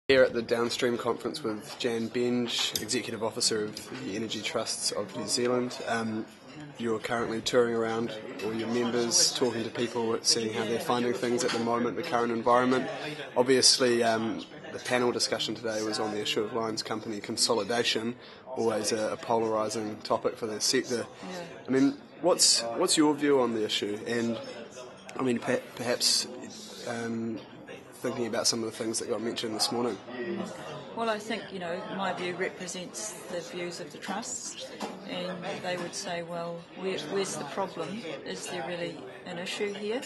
Here at the Downstream conference with Jan Beange, Executive Officer of the Energy Trusts of New Zealand. You're currently touring around all your members, talking to people, seeing how they're finding things at the moment, the current environment. Obviously, the panel discussion today was on the issue of lines company consolidation, always a polarising topic for the sector. I mean, what's your view on the issue? And I mean, perhaps thinking about some of the things that got mentioned this morning. Well, I think, my view represents the views of the trusts, and they would say, well, where's the problem? Is there really an issue here?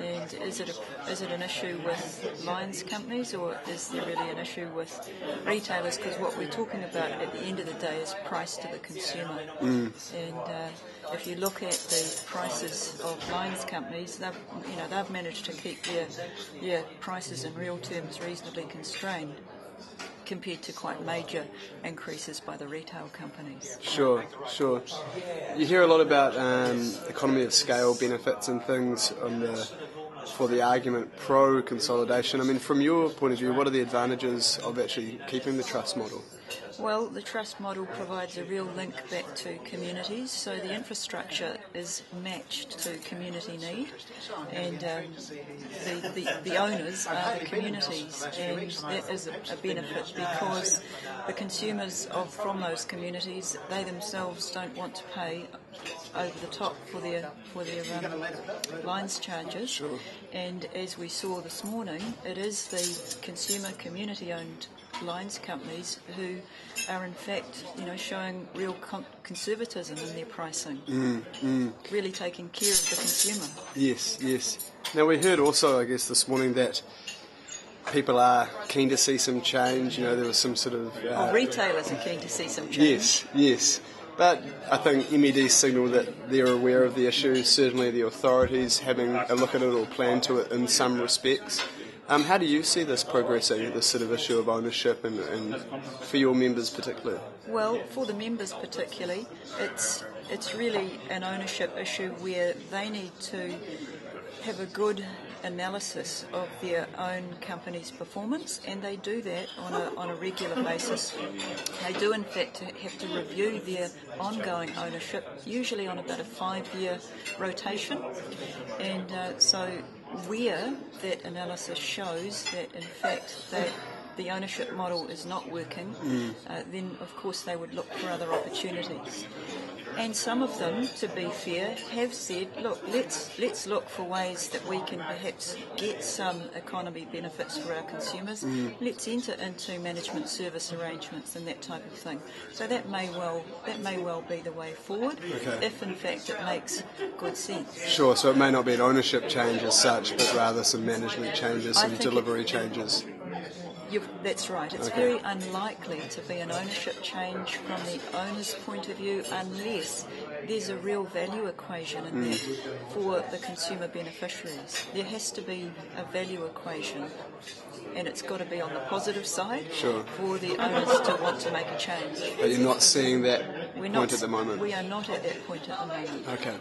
And is it an issue with lines companies, or is there really an issue with retailers? Because what we're talking about at the end of the day is price to the consumer. And if you look at the prices of lines companies, they've managed to keep their prices in real terms reasonably constrained, compared to quite major increases by the retail companies. Sure. You hear a lot about economy of scale benefits and things for the argument pro-consolidation. I mean, from your point of view, what are the advantages of actually keeping the trust model? Well, the trust model provides a real link back to communities, so the infrastructure is matched to community need, and the owners are the communities, and that is a benefit because the consumers from those communities, they themselves don't want to pay over the top for their lines charges. Sure. And as we saw this morning, it is the consumer community-owned lines companies who are in fact, showing real conservatism in their pricing, really taking care of the consumer. Yes. Now we heard also, I guess, this morning that people are keen to see some change. There was some sort of... retailers are keen to see some change. Yes. But I think MED signalled that they're aware of the issue, certainly the authorities having a look at it or plan to it in some respects. How do you see this progressing, this sort of issue of ownership and for your members particularly? Well, for the members particularly, it's really an ownership issue where they need to have a good analysis of their own company's performance, and they do that on a regular basis. They do in fact have to review their ongoing ownership, usually on about a 5-year rotation, and so where that analysis shows that in fact that the ownership model is not working, then of course they would look for other opportunities. And some of them, to be fair, have said, look, let's look for ways that we can perhaps get some economy benefits for our consumers. Let's enter into management service arrangements and that type of thing. So that may well be the way forward, if in fact it makes good sense. Sure, so it may not be an ownership change as such, but rather some management changes, some delivery changes. That's right. It's very unlikely to be an ownership change from the owner's point of view unless there's a real value equation in there for the consumer beneficiaries. There has to be a value equation, and it's got to be on the positive side for the owners to want to make a change. But you're not seeing that point at the moment? We are not at that point at the moment. Okay.